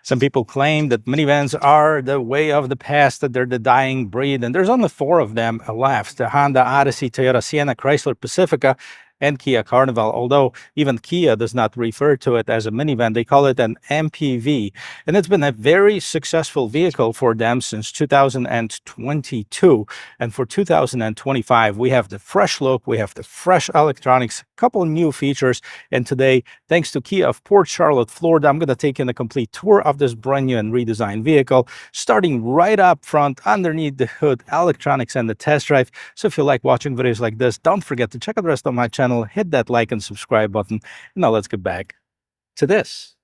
Some people claim that minivans are the way of the past, that they're the dying breed, and there's only 4 of them left: the Honda Odyssey, Toyota Sienna, Chrysler Pacifica, and Kia Carnival. Although even Kia does not refer to it as a minivan, they call it an MPV. And it's been a very successful vehicle for them since 2022. And for 2025, we have the fresh look, we have the fresh electronics, a couple new features. And today, thanks to Kia of Port Charlotte, Florida, I'm going to take in a complete tour of this brand new and redesigned vehicle, starting right up front, underneath the hood, electronics, and the test drive. So if you like watching videos like this, don't forget to check out the rest of my channel, hit that like and subscribe button. Now let's get back to this.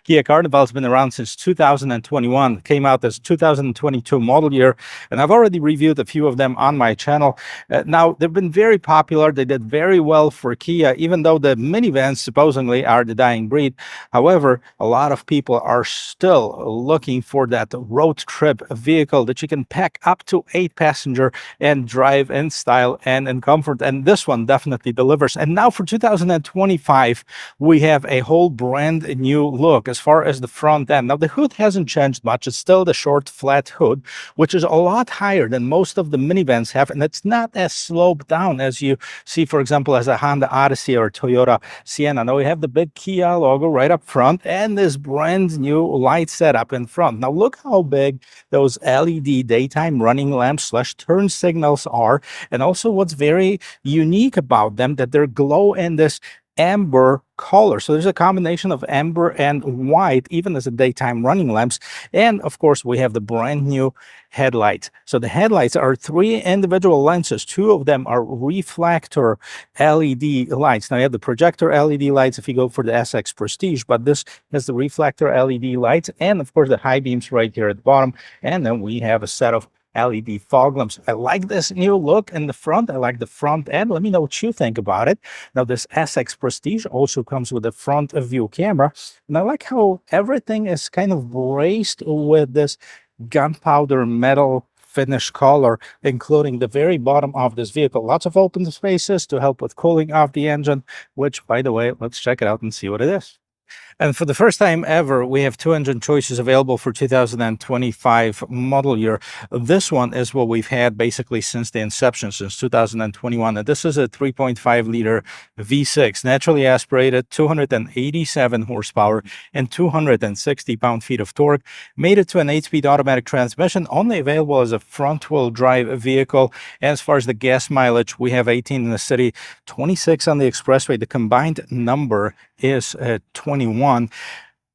Kia Carnival has been around since 2021, came out as 2022 model year, and I've already reviewed a few of them on my channel. Now, they've been very popular. They did very well for Kia, even though the minivans supposedly are the dying breed. However, a lot of people are still looking for that road trip vehicle that you can pack up to 8 passengers and drive in style and in comfort, and this one definitely delivers. And now for 2025, we have a whole brand new look as far as the front end. Now, the hood hasn't changed much. It's still the short, flat hood, which is a lot higher than most of the minivans have, and it's not as sloped down as you see, for example, as a Honda Odyssey or Toyota Sienna. Now, we have the big Kia logo right up front and this brand new light setup in front. Now, look how big those LED daytime running lamps / turn signals are, and also what's very unique about them, that they're glow in this amber color. So there's a combination of amber and white, even as the daytime running lamps. And of course, we have the brand new headlights. So the headlights are 3 individual lenses. 2 of them are reflector LED lights. Now you have the projector LED lights if you go for the SX Prestige, but this has the reflector LED lights, and of course the high beams right here at the bottom. And then we have a set of LED fog lamps. I like this new look in the front. I like the front end. Let me know what you think about it. Now, this SX Prestige also comes with a front view camera, and I like how everything is kind of braced with this gunpowder metal finish color, including the very bottom of this vehicle. Lots of open spaces to help with cooling off the engine, which, by the way, let's check it out and see what it is. And for the first time ever, we have 2 engine choices available for 2025 model year. This one is what we've had basically since the inception, since 2021. And this is a 3.5 liter V6, naturally aspirated, 287 horsepower and 260 pound-feet of torque. Made it to an 8-speed automatic transmission, only available as a front-wheel drive vehicle. As far as the gas mileage, we have 18 in the city, 26 on the expressway. The combined number is 21.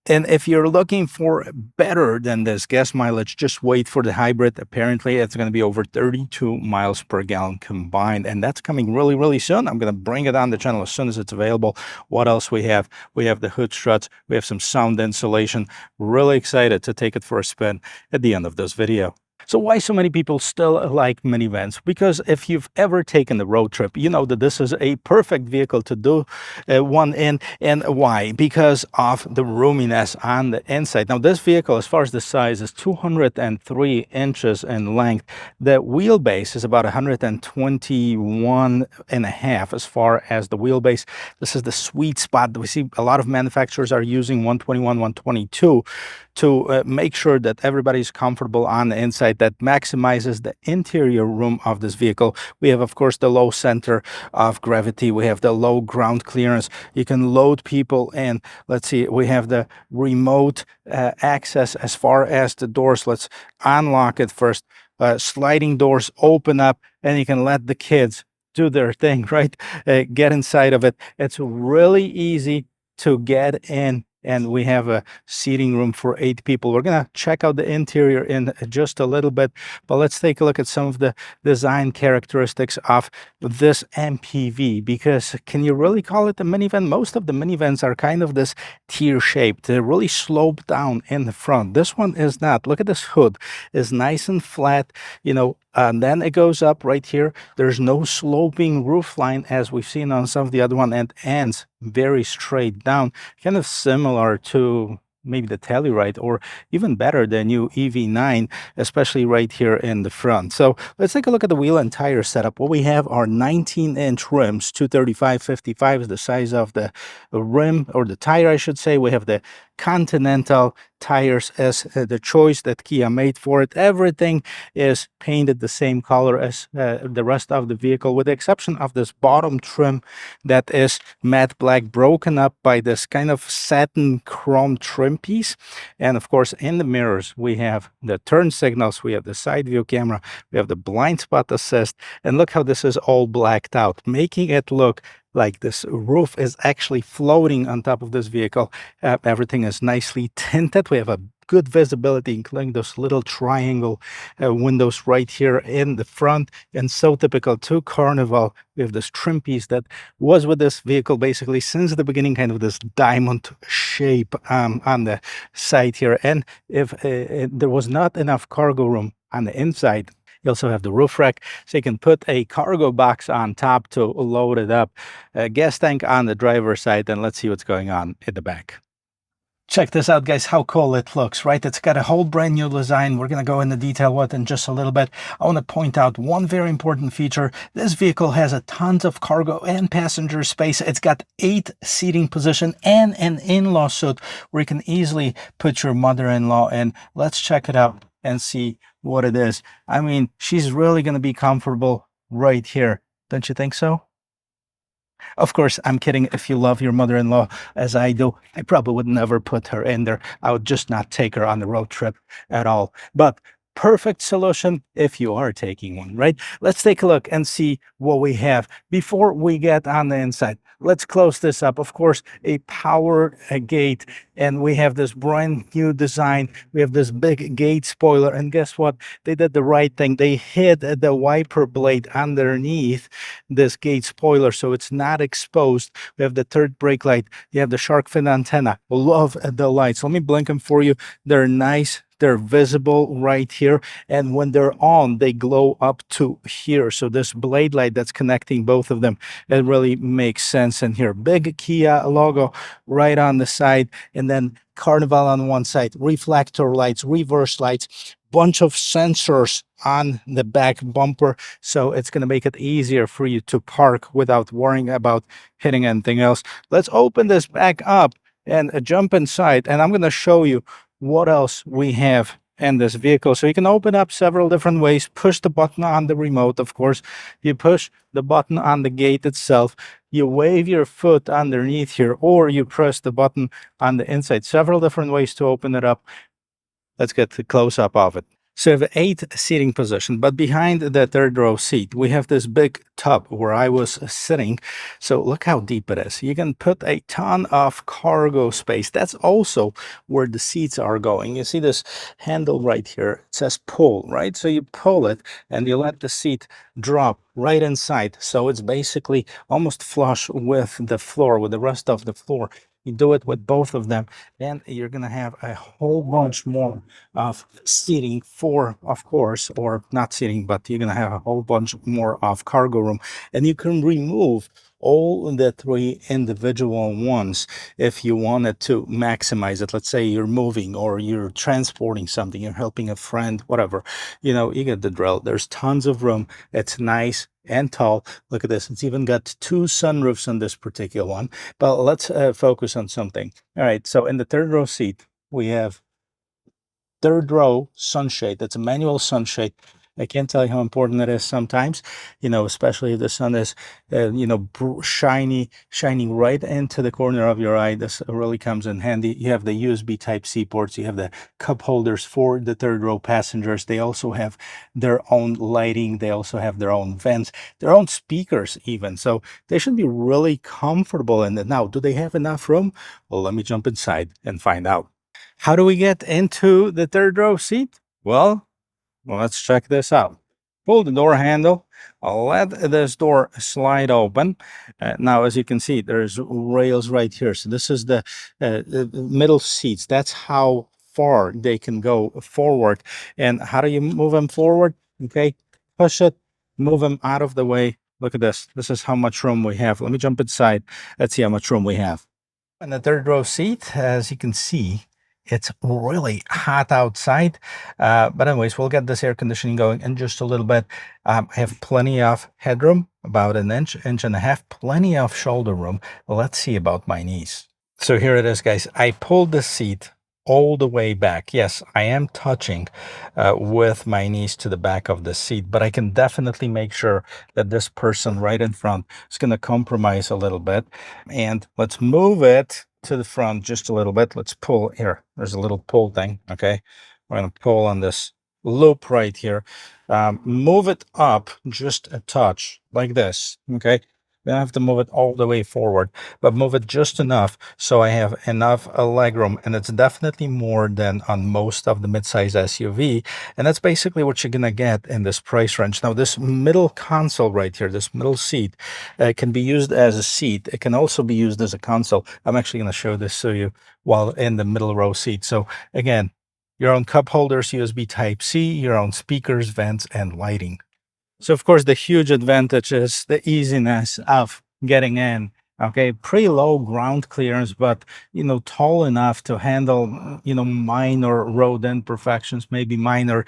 And if you're looking for better than this gas mileage, just wait for the hybrid. Apparently, it's going to be over 32 miles per gallon combined, and that's coming really, really soon. I'm going to bring it on the channel as soon as it's available. What else we have? We have the hood struts. We have some sound insulation. Really excited to take it for a spin at the end of this video. So why so many people still like minivans? Because if you've ever taken the road trip, you know that this is a perfect vehicle to do one in. And why? Because of the roominess on the inside. Now, this vehicle, as far as the size, is 203 inches in length. The wheelbase is about 121 and a half as far as the wheelbase. This is the sweet spot. We see a lot of manufacturers are using 121, 122 to make sure that everybody's comfortable on the inside. That maximizes the interior room of this vehicle. We have, of course, the low center of gravity. We have the low ground clearance. You can load people in. Let's see, we have the remote access as far as the doors. Let's unlock it first. Sliding doors open up, and you can let the kids do their thing, right? Get inside of it. It's really easy to get in and we have a seating room for 8 people. We're gonna check out the interior in just a little bit, but let's take a look at some of the design characteristics of this MPV, because can you really call it a minivan? Most of the minivans are kind of this tear shaped. They're really sloped down in the front. This one is not. Look at this hood. It's nice and flat, and then it goes up right here. There's no sloping roof line as we've seen on some of the other one, and ends very straight down, kind of similar to maybe the Telluride, or even better, the new EV9, especially right here in the front. So let's take a look at the wheel and tire setup. What we have are 19-inch rims, 235/55 is the size of the rim, or the tire, I should say. We have the Continental tires as the choice that Kia made for it. Everything is painted the same color as the rest of the vehicle, with the exception of this bottom trim that is matte black, broken up by this kind of satin chrome trim piece. And of course, in the mirrors, we have the turn signals, we have the side view camera, we have the blind spot assist, and look how this is all blacked out, making it look like this roof is actually floating on top of this vehicle. Everything is nicely tinted. We have a good visibility, including those little triangle windows right here in the front. And so typical to Carnival, we have this trim piece that was with this vehicle basically since the beginning, kind of this diamond shape on the side here. And if there was not enough cargo room on the inside, you also have the roof rack, so you can put a cargo box on top to load it up. A gas tank on the driver's side, and let's see what's going on in the back. Check this out, guys, how cool it looks, right? It's got a whole brand new design. We're going to go into detail with in just a little bit. I want to point out one very important feature. This vehicle has a tons of cargo and passenger space. It's got 8 seating position and an in-law suite where you can easily put your mother-in-law in. Let's check it out and see what it is. I mean, she's really going to be comfortable right here. Don't you think so? Of course, I'm kidding. If you love your mother-in-law as I do, I probably would never put her in there. I would just not take her on the road trip at all. But perfect solution if you are taking one, right? Let's take a look and see what we have before we get on the inside. Let's close this up. Of course, a power gate, and we have this brand new design. We have this big gate spoiler, and guess what? They did the right thing. They hid the wiper blade underneath this gate spoiler, so it's not exposed. We have the third brake light. You have the shark fin antenna. Love the lights. Let me blink them for you. They're nice. They're visible right here, and when they're on, they glow up to here. So this blade light that's connecting both of them, it really makes sense in here. Big Kia logo right on the side, and then Carnival on one side, reflector lights, reverse lights, bunch of sensors on the back bumper, so it's going to make it easier for you to park without worrying about hitting anything else. Let's open this back up and jump inside, and I'm going to show you what else we have in this vehicle. So you can open up several different ways. Push the button on the remote, of course. You push the button on the gate itself. You wave your foot underneath here, or you press the button on the inside. Several different ways to open it up. Let's get the close up of it. So we have 8 seating position, but behind the third row seat, we have this big tub where I was sitting. So look how deep it is. You can put a ton of cargo space. That's also where the seats are going. You see this handle right here. It says pull, right? So you pull it and you let the seat drop right inside. So it's basically almost flush with the floor, with the rest of the floor. You do it with both of them, and you're going to have a whole bunch more of seating for, of course, or not seating, but you're going to have a whole bunch more of cargo room. And you can remove all the 3 individual ones if you wanted to maximize it. Let's say you're moving or you're transporting something, you're helping a friend, whatever. You get the drill. There's tons of room. It's nice and tall. Look at this. It's even got 2 sunroofs on this particular one. But let's focus on something. All right. So in the third row seat, we have third row sunshade. That's a manual sunshade. I can't tell you how important that is sometimes, especially if the sun is, shining right into the corner of your eye. This really comes in handy. You have the USB Type-C ports. You have the cup holders for the third row passengers. They also have their own lighting. They also have their own vents, their own speakers even. So they should be really comfortable in it. Now, do they have enough room? Well, let me jump inside and find out. How do we get into the third row seat? Well, let's check this out. Pull the door handle. I'll let this door slide open. Now, as you can see, there's rails right here. So this is the middle seats. That's how far they can go forward. And how do you move them forward? Okay, push it, move them out of the way. Look at this. This is how much room we have. Let me jump inside. Let's see how much room we have. In the third row seat, as you can see, it's really hot outside. But anyways, we'll get this air conditioning going in just a little bit. I have plenty of headroom, about an inch, inch and a half, plenty of shoulder room. Let's see about my knees. So here it is, guys. I pulled the seat all the way back. Yes, I am touching with my knees to the back of the seat, but I can definitely make sure that this person right in front is going to compromise a little bit. And let's move it to the front just a little bit. Let's pull here. There's a little pull thing. Okay. We're going to pull on this loop right here. Move it up just a touch like this. Okay. We don't have to move it all the way forward, but move it just enough so I have enough legroom, and it's definitely more than on most of the midsize SUV, and that's basically what you're gonna get in this price range. Now, this middle console right here, this middle seat, can be used as a seat. It can also be used as a console. I'm actually gonna show this to you while in the middle row seat. So again, your own cup holders, USB Type-C, your own speakers, vents, and lighting. So of course, the huge advantage is the easiness of getting in. Okay, pretty low ground clearance, but tall enough to handle minor road imperfections, maybe minor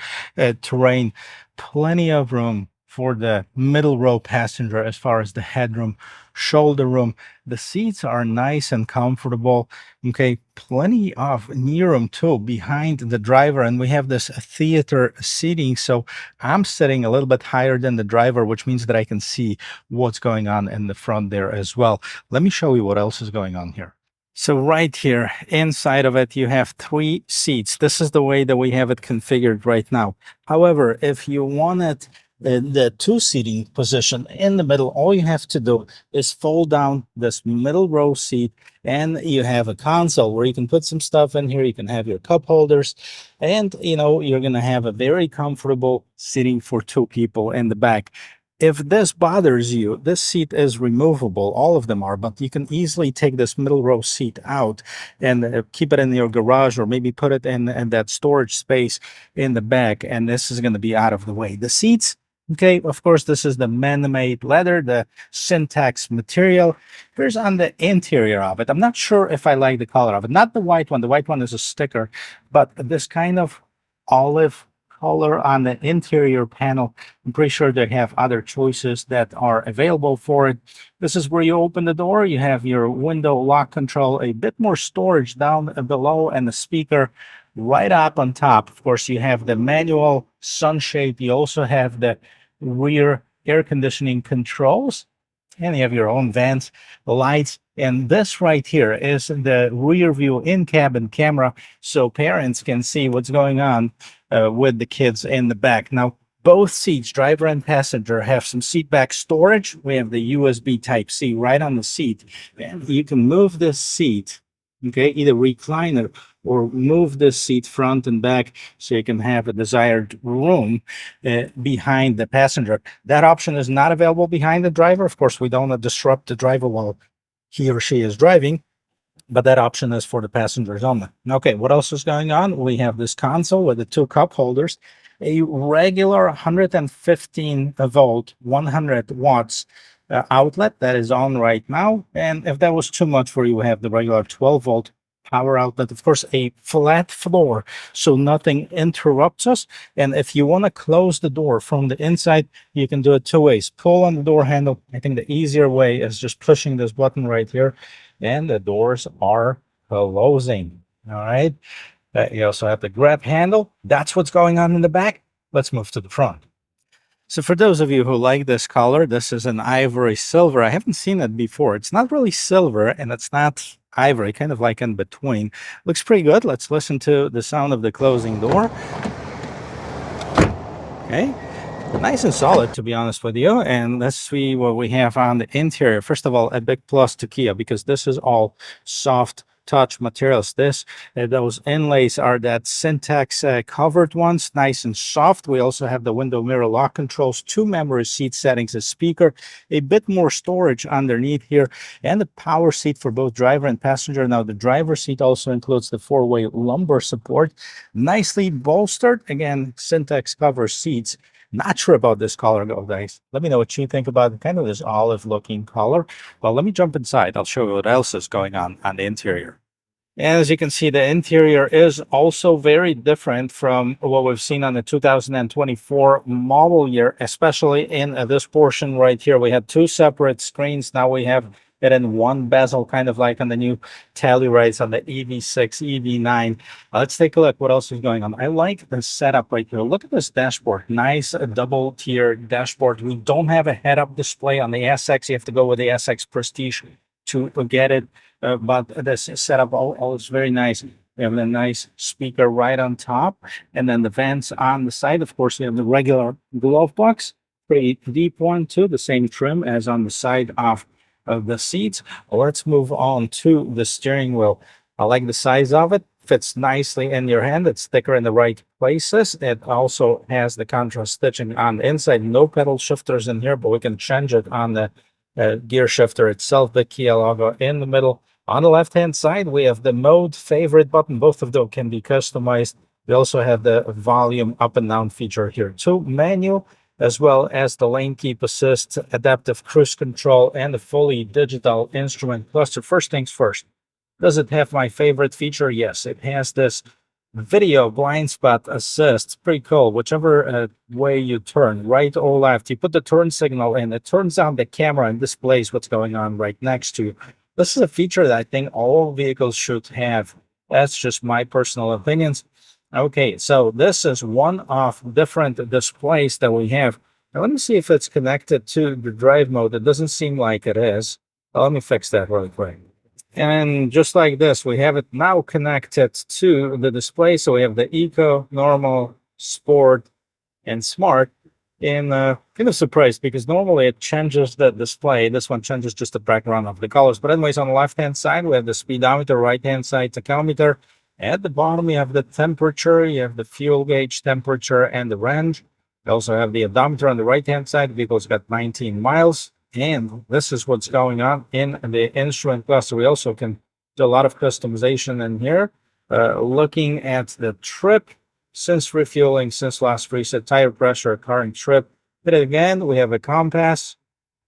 terrain. Plenty of room for the middle row passenger as far as the headroom, shoulder room. The seats are nice and comfortable. Okay, plenty of knee room too behind the driver, and we have this theater seating. So I'm sitting a little bit higher than the driver, which means that I can see what's going on in the front there as well. Let me show you what else is going on here. So right here, inside of it, you have 3 seats. This is the way that we have it configured right now. However, if you wanted the 2-seating position in the middle, all you have to do is fold down this middle row seat, and you have a console where you can put some stuff in here. You can have your cup holders, and you're going to have a very comfortable seating for 2 people in the back. If this bothers you, this seat is removable. All of them are, but you can easily take this middle row seat out and keep it in your garage, or maybe put it in that storage space in the back, and this is going to be out of the way. The seats, okay, of course, this is the man-made leather, the syntax material. Here's on the interior of it. I'm not sure if I like the color of it. Not the white one. The white one is a sticker, but this kind of olive color on the interior panel. I'm pretty sure they have other choices that are available for it. This is where you open the door. You have your window lock control, a bit more storage down below, and the speaker right up on top. Of course, you have the manual sunshade. You also have the rear air conditioning controls, and you have your own vents, lights. And this right here is the rear view in-cabin camera, so parents can see what's going on with the kids in the back. Now, both seats, driver and passenger, have some seat back storage. We have the USB Type-C right on the seat, and you can move this seat, okay, either recline it or move this seat front and back so you can have a desired room behind the passenger. That option is not available behind the driver. Of course, we don't want to disrupt the driver while he or she is driving, but that option is for the passengers only. Okay, what else is going on? We have this console with the 2 cup holders, a regular 115 volt, 100 watts outlet that is on right now. And if that was too much for you, we have the regular 12 volt power outlet. Of course, a flat floor, so nothing interrupts us. And if you want to close the door from the inside, you can do it 2 ways. Pull on the door handle. I think the easier way is just pushing this button right here, and the doors are closing. All right. You also have the grab handle. That's what's going on in the back. Let's move to the front. So for those of you who like this color, this is an ivory silver. I haven't seen it before. It's not really silver and it's not ivory, kind of like in between. Looks pretty good. Let's listen to the sound of the closing door. Okay. Nice and solid, to be honest with you. And let's see what we have on the interior. First of all, a big plus to Kia, because this is all soft touch materials. Those inlays are that Syntax covered ones, nice and soft. We also have the window mirror lock controls, 2 memory seat settings, a speaker, a bit more storage underneath here, and a power seat for both driver and passenger. Now, the driver seat also includes the 4-way lumbar support, nicely bolstered. Again, Syntax cover seats. Not sure about this color, guys. Let me know what you think about kind of this olive looking color. Well, let me jump inside. I'll show you what else is going on the interior. As you can see, the interior is also very different from what we've seen on the 2024 model year, especially in this portion right here. We had 2 separate screens. Now we have it in 1 bezel, kind of like on the new Tellurides on the EV6, EV9. Let's take a look what else is going on. I like the setup right here. Look at this dashboard. Nice double-tier dashboard. We don't have a head-up display on the SX. You have to go with the SX Prestige to get it. But this setup all is very nice. We have a nice speaker right on top, and then the vents on the side. Of course, we have the regular glove box, pretty deep one too, the same trim as on the side of the seats. Let's move on to the steering wheel. I like the size of it. Fits nicely in your hand. It's thicker in the right places. It also has the contrast stitching on the inside. No pedal shifters in here, but we can change it on the gear shifter itself. The Kia logo in the middle. On the left-hand side, we have the mode favorite button. Both of them can be customized. We also have the volume up and down feature here too. Manual, as well as the lane keep assist, adaptive cruise control, and the fully digital instrument cluster. First things first. Does it have my favorite feature? Yes, it has this video blind spot assist. Pretty cool. Whichever way you turn, right or left, you put the turn signal in, it turns on the camera and displays what's going on right next to you. This is a feature that I think all vehicles should have. That's just my personal opinions. Okay, so this is one of different displays that we have. Now, let me see if it's connected to the drive mode. It doesn't seem like it is. Let me fix that really quick. And just like this, we have it now connected to the display. So we have the Eco, Normal, Sport, and Smart. And kind of surprised because normally it changes the display. This one changes just the background of the colors. But anyways, on the left-hand side, we have the speedometer, right-hand side tachometer. At the bottom, you have the temperature, you have the fuel gauge temperature and the range. You also have the odometer on the right-hand side. The vehicle's got 19 miles. And this is what's going on in the instrument cluster. We also can do a lot of customization in here. Looking at the trip, since refueling, since last reset, tire pressure, current trip. Hit it again, we have a compass.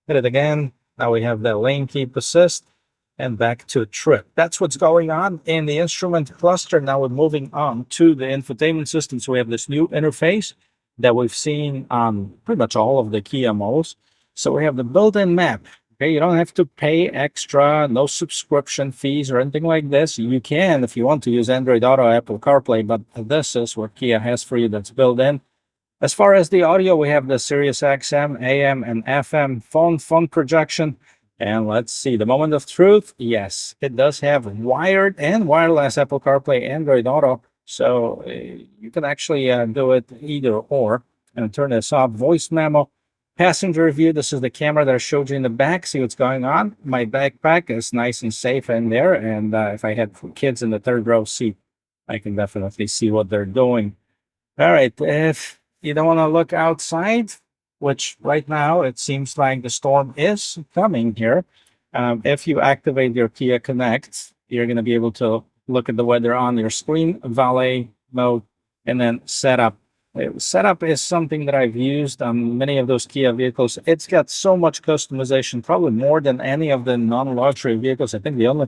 Hit it again, now we have the lane keep assist, and back to trip. That's what's going on in the instrument cluster. Now we're moving on to the infotainment system. So we have this new interface that we've seen on pretty much all of the Kia models. So we have the built-in map. Okay, you don't have to pay extra, no subscription fees or anything like this. You can, if you want to, use Android Auto, Apple CarPlay, but this is what Kia has for you that's built in. As far as the audio, we have the Sirius XM, AM, and FM phone projection. And let's see, the moment of truth. Yes, it does have wired and wireless Apple CarPlay, Android Auto. So you can actually do it either or. And turn this off. Voice memo. Passenger view, this is the camera that I showed you in the back. See what's going on. My backpack is nice and safe in there. And if I had kids in the third row seat, I can definitely see what they're doing. All right, if you don't want to look outside, which right now it seems like the storm is coming here, if you activate your Kia Connect, you're going to be able to look at the weather on your screen, valet mode, and then setup. Setup is something that I've used on many of those Kia vehicles. It's got so much customization, probably more than any of the non-luxury vehicles. I think the only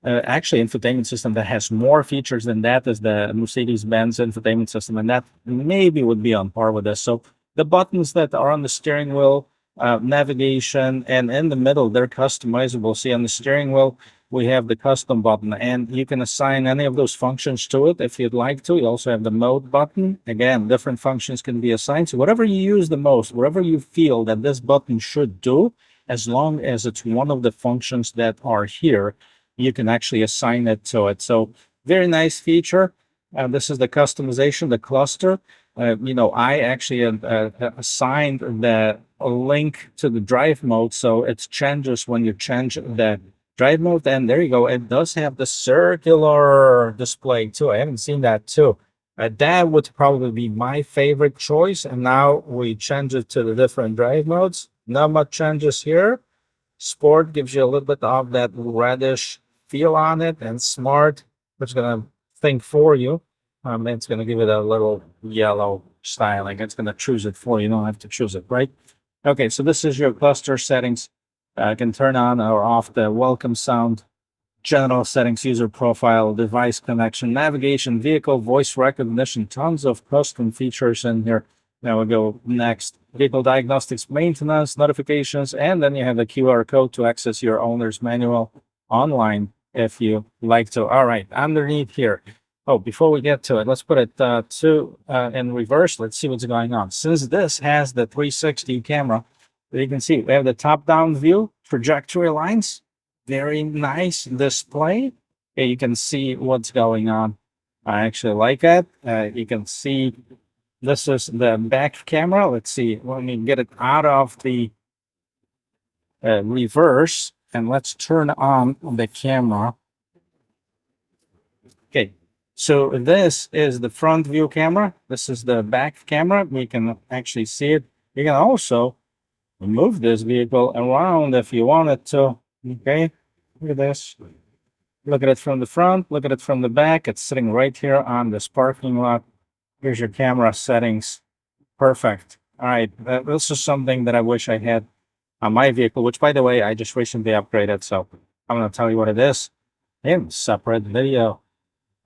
actually infotainment system that has more features than that is the Mercedes-Benz infotainment system, and that maybe would be on par with this. So the buttons that are on the steering wheel navigation, and in the middle, they're customizable. See, on the steering wheel, we have the custom button, and you can assign any of those functions to it if you'd like to. You also have the mode button. Again, different functions can be assigned. So whatever you use the most, whatever you feel that this button should do, as long as it's one of the functions that are here, you can actually assign it to it. So very nice feature. This is the customization, the cluster. I actually assigned the link to the drive mode, so it changes when you change the drive mode. And there you go. It does have the circular display too. I haven't seen that too. That would probably be my favorite choice. And now we change it to the different drive modes. Not much changes here. Sport gives you a little bit of that reddish feel on it, and smart, which is gonna think for you. It's gonna give it a little yellow styling. It's gonna choose it for you. You don't have to choose it, right? Okay, so this is your cluster settings. I can turn on or off the welcome sound, general settings, user profile, device connection, navigation, vehicle, voice recognition, tons of custom features in here. Now we go next. Vehicle diagnostics, maintenance, notifications, and then you have the QR code to access your owner's manual online if you like to. All right, underneath here. Oh, before we get to it, let's put it in reverse. Let's see what's going on. Since this has the 360 camera, you can see we have the top-down view, trajectory lines, very nice display. Okay, you can see what's going on. I actually like it. You can see this is the back camera. Let's see, let me get it out of the reverse, and let's turn on the camera. Okay, so this is the front view camera. This is the back camera. We can actually see it. You can also move this vehicle around if you wanted to. Okay, look at this. Look at it from the front, look at it from the back. It's sitting right here on this parking lot. Here's your camera settings. Perfect. All right, this is something that I wish I had on my vehicle, which, by the way, I just recently upgraded. So I'm going to tell you what it is in separate video.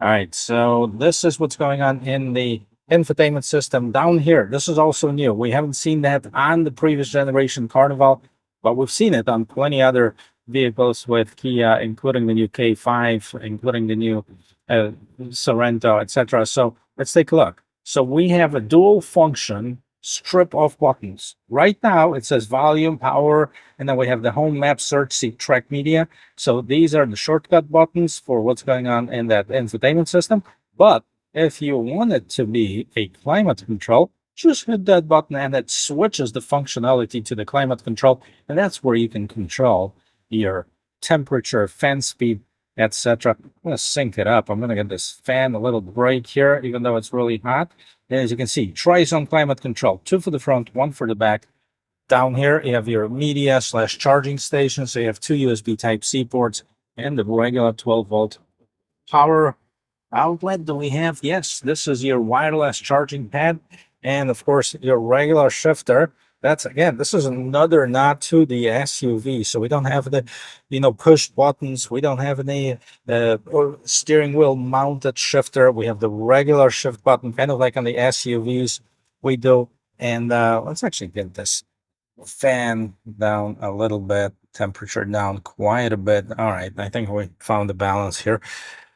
All right, so this is what's going on in the infotainment system down here. This is also new. We haven't seen that on the previous generation Carnival, but we've seen it on plenty other vehicles with Kia, including the new K5, including the new Sorento, etc. So let's take a look. So we have a dual function strip of buttons. Right now it says volume, power, and then we have the home, map, search, see, track media. So these are the shortcut buttons for what's going on in that infotainment system. But if you want it to be a climate control, just hit that button and it switches the functionality to the climate control. And that's where you can control your temperature, fan speed, etc. I'm going to sync it up. I'm going to get this fan a little break here, even though it's really hot. And as you can see, tri-zone climate control, 2 for the front, 1 for the back. Down here, you have your media / charging station. So you have 2 USB Type-C ports and the regular 12-volt power outlet. Do we have? Yes, this is your wireless charging pad. And of course, your regular shifter. That's, again, this is another nod to the SUV. So we don't have the, push buttons. We don't have any steering wheel mounted shifter. We have the regular shift button, kind of like on the SUVs we do. And let's actually get this fan down a little bit, temperature down quite a bit. All right, I think we found the balance here.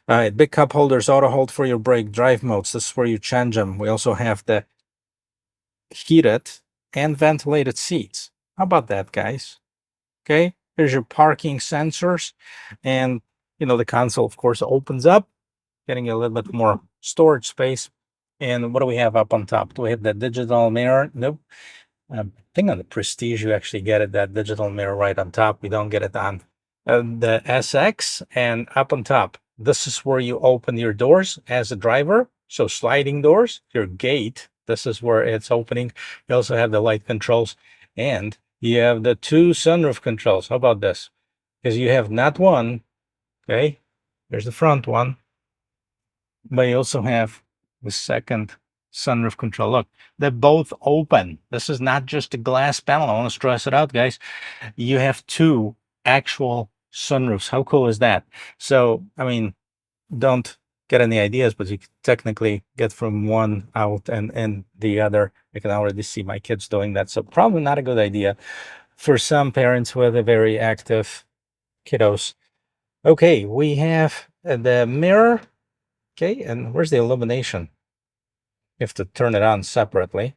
All right, big cup holders, auto hold for your brake, drive modes. This is where you change them. We also have the heated and ventilated seats. How about that, guys? Okay, here's your parking sensors, and the console, of course, opens up, getting a little bit more storage space. And what do we have up on top? Do we have the digital mirror? Nope. I think on the Prestige, you actually get it, that digital mirror right on top. We don't get it on the SX. And up on top, this is where you open your doors as a driver. So sliding doors, your gate, this is where it's opening. You also have the light controls, and you have the 2 sunroof controls. How about this? Because you have not one, okay? There's the front one, but you also have the second sunroof control. Look, they're both open. This is not just a glass panel. I want to stress it out, guys. You have 2 actual sunroofs. How cool is that? So, I mean, don't get any ideas, but you can technically get from one out and the other. I can already see my kids doing that. So probably not a good idea for some parents with a very active kiddos. Okay, we have the mirror. Okay, and where's the illumination? You have to turn it on separately.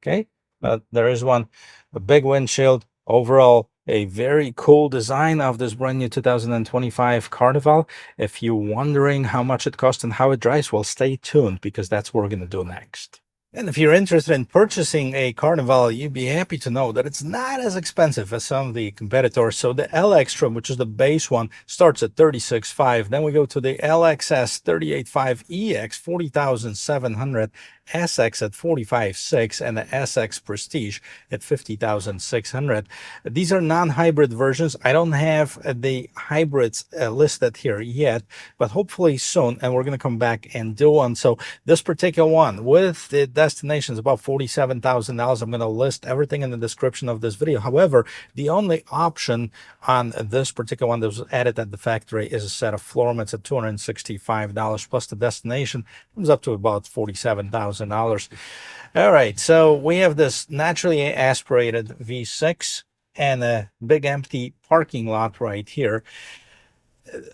Okay, but there is one, a big windshield. Overall, a very cool design of this brand new 2025 Carnival. If you're wondering how much it costs and how it drives, well, stay tuned because that's what we're going to do next. And if you're interested in purchasing a Carnival, you'd be happy to know that it's not as expensive as some of the competitors. So the L Extra, which is the base one, starts at $36,500. Then we go to the LXS 38.5 EX, 40,700. SX at 45,600 and the SX Prestige at 50,600. These are non-hybrid versions. I don't have the hybrids listed here yet, but hopefully soon, and we're going to come back and do one. So this particular one with the destination is about $47,000. I'm going to list everything in the description of this video. However, the only option on this particular one that was added at the factory is a set of floor mats at $265 plus the destination comes up to about $47,000. All right, so we have this naturally aspirated V6 and a big empty parking lot right here.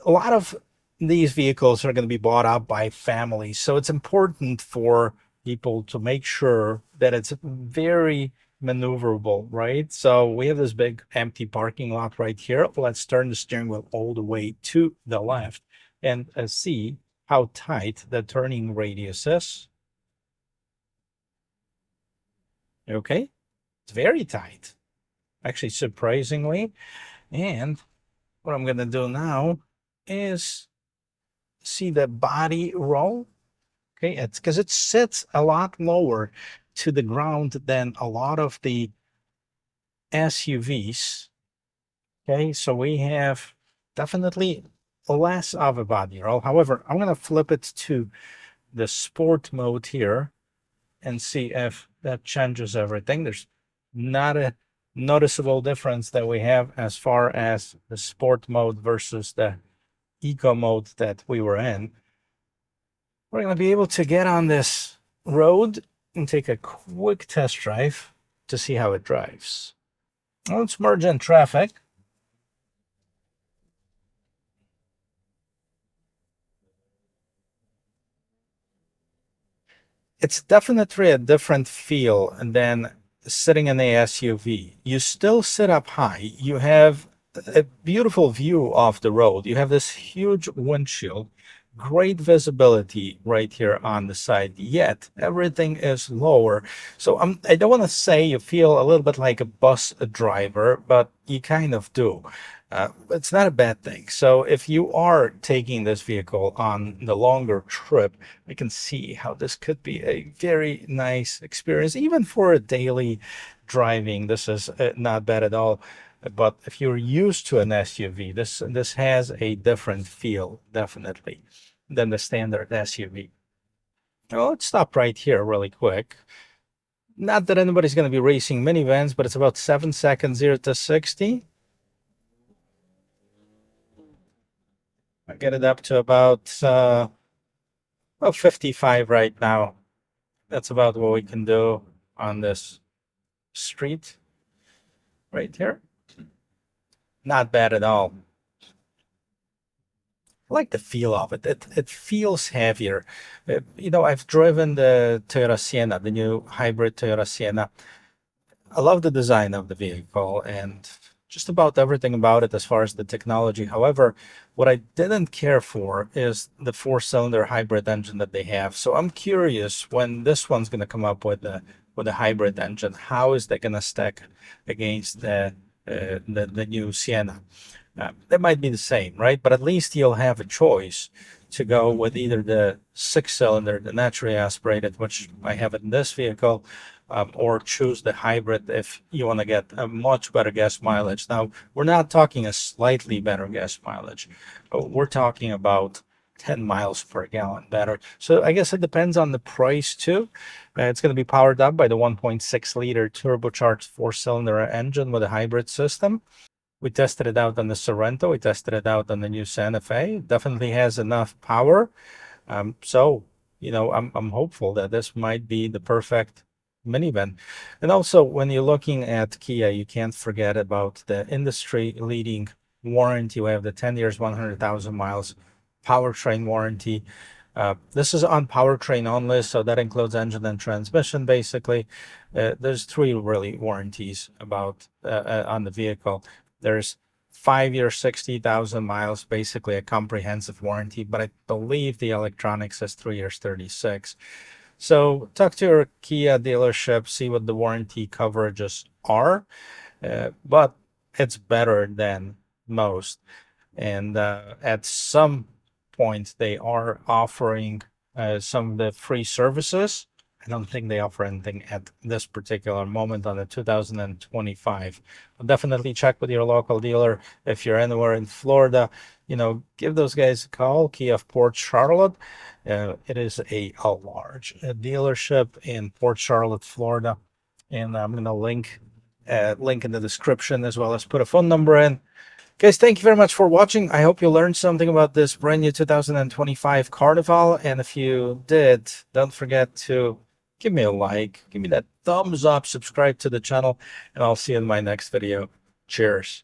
A lot of these vehicles are going to be bought out by families, so it's important for people to make sure that it's very maneuverable, right? So we have this big empty parking lot right here. Let's turn the steering wheel all the way to the left and see how tight the turning radius is. Okay, it's very tight, actually, surprisingly. And what I'm going to do now is see the body roll. Okay, it's because it sits a lot lower to the ground than a lot of the SUVs. Okay, so we have definitely less of a body roll. However, I'm going to flip it to the sport mode here and see if that changes everything. There's not a noticeable difference that we have as far as the sport mode versus the eco mode that we were in. We're going to be able to get on this road and take a quick test drive to see how it drives. Let's merge in traffic. It's definitely a different feel than sitting in a SUV. You still sit up high. You have a beautiful view of the road. You have this huge windshield, great visibility right here on the side, yet everything is lower. So I don't want to say you feel a little bit like a bus driver, but you kind of do. It's not a bad thing. So if you are taking this vehicle on the longer trip, I can see how this could be a very nice experience, even for a daily driving. This is not bad at all. But if you're used to an SUV, this has a different feel, definitely, than the standard SUV. Well, let's stop right here really quick. Not that anybody's going to be racing minivans, but it's about 7 seconds 0 to 60. I get it up to about 55 right now. That's about what we can do on this street right here. Not bad at all. I like the feel of it. It feels heavier. You know, I've driven the Toyota Sienna, the new hybrid Toyota Sienna. I love the design of the vehicle and just about everything about it as far as the technology. However, what I didn't care for is the four-cylinder hybrid engine that they have. So I'm curious when this one's going to come up with a hybrid engine, how is that going to stack against the new Sienna? That might be the same, right? But at least you'll have a choice to go with either the six-cylinder, the naturally aspirated, which I have in this vehicle, or choose the hybrid if you want to get a much better gas mileage. Now, we're not talking a slightly better gas mileage. We're talking about 10 miles per gallon better. So I guess it depends on the price too. It's going to be powered up by the 1.6 liter turbocharged four-cylinder engine with a hybrid system. We tested it out on the Sorento. We tested it out on the new Santa Fe. It definitely has enough power So, I'm hopeful that this might be the perfect minivan. And also, when you're looking at Kia, you can't forget about the industry leading warranty. We have the 10 years, 100,000 miles powertrain warranty. This is on powertrain only, so that includes engine and transmission, basically. There's three really warranties about on the vehicle. There's 5 year, 60,000 miles, basically a comprehensive warranty, but I believe the electronics is 3 years, 36. So talk to your Kia dealership, see what the warranty coverages are, but it's better than most. And at some point, they are offering some of the free services. I don't think they offer anything at this particular moment on the 2025. Definitely check with your local dealer. If you're anywhere in Florida, give those guys a call. Kia of Port Charlotte. It is a large dealership in Port Charlotte, Florida. And I'm going to link in the description, as well as put a phone number in. Guys, thank you very much for watching. I hope you learned something about this brand new 2025 Carnival. And if you did, don't forget to give me a like, give me that thumbs up, subscribe to the channel, and I'll see you in my next video. Cheers.